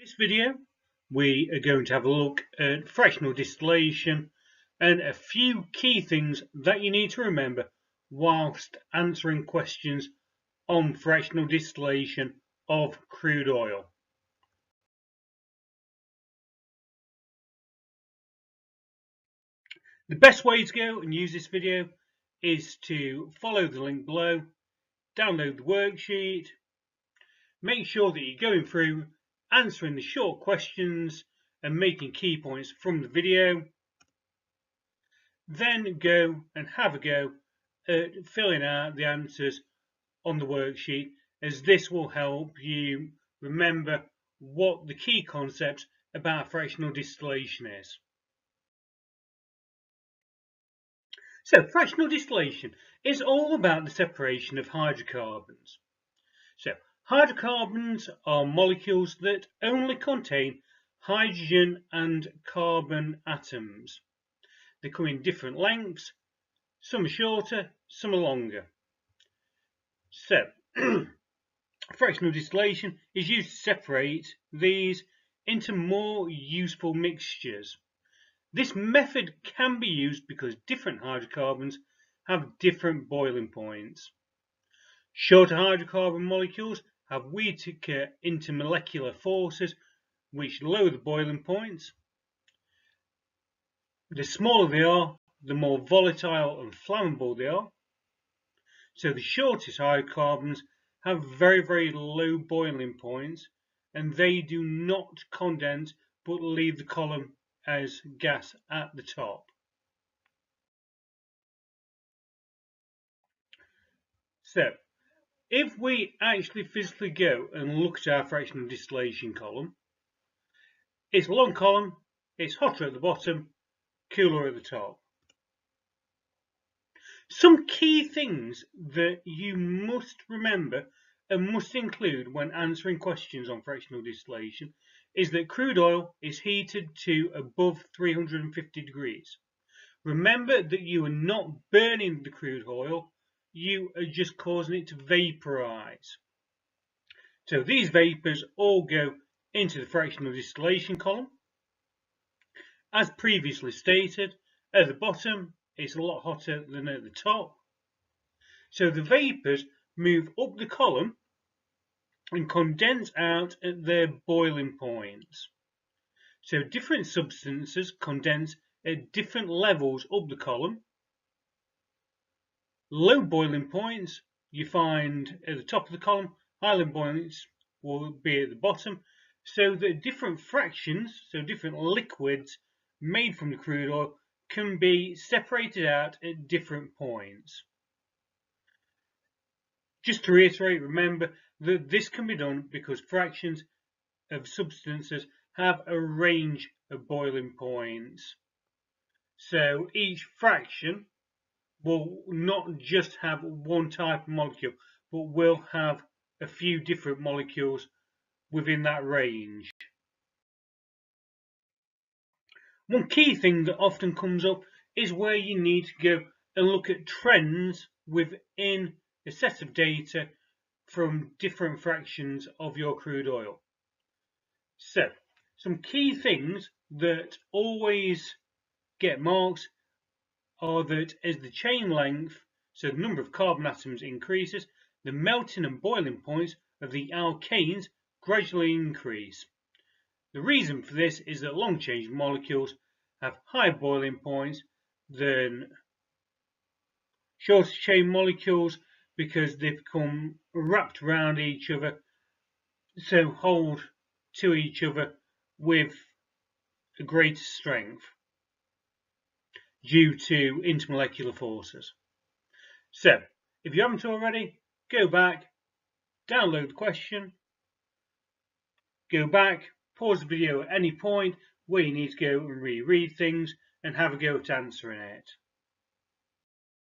In this video, we are going to have a look at fractional distillation and a few key things that you need to remember whilst answering questions on fractional distillation of crude oil. The best way to go and use this video is to follow the link below, download the worksheet, make sure that you're going through answering the short questions and making key points from the video. Then go and have a go at filling out the answers on the worksheet, as this will help you remember what the key concepts about fractional distillation is. So fractional distillation is all about the separation of hydrocarbons. So hydrocarbons are molecules that only contain hydrogen and carbon atoms. They come in different lengths, some are shorter, some are longer. So, fractional distillation is used to separate these into more useful mixtures. This method can be used because different hydrocarbons have different boiling points. Shorter hydrocarbon molecules have weaker intermolecular forces which lower the boiling points. The smaller they are, the more volatile and flammable they are. So the shortest hydrocarbons have very low boiling points, and they do not condense but leave the column as gas at the top. So if we actually physically go and look at our fractional distillation column, it's a long column, it's hotter at the bottom, cooler at the top. Some key things that you must remember and must include when answering questions on fractional distillation is that crude oil is heated to above 350 degrees. Remember that you are not burning the crude oil, you are just causing it to vaporize. So these vapors all go into the fractional distillation column. As previously stated, at the bottom it's a lot hotter than at the top. So the vapors move up the column and condense out at their boiling points. So different substances condense at different levels up the column. Low boiling points you find at the top of the column, high points will be at the bottom, so that different fractions, so different liquids made from the crude oil can be separated out at different points. Just to reiterate, remember that this can be done because fractions of substances have a range of boiling points. So each fraction will not just have one type of molecule, but will have a few different molecules within that range. One key thing that often comes up is where you need to go and look at trends within a set of data from different fractions of your crude oil. So, some key things that always get marks are that as the chain length, so the number of carbon atoms increases, the melting and boiling points of the alkanes gradually increase. The reason for this is that long chain molecules have higher boiling points than shorter chain molecules because they become wrapped around each other, so hold to each other with a greater strength due to intermolecular forces. So, if you haven't already, go back, download the question, go back, pause the video at any point where you need to go and reread things and have a go at answering it.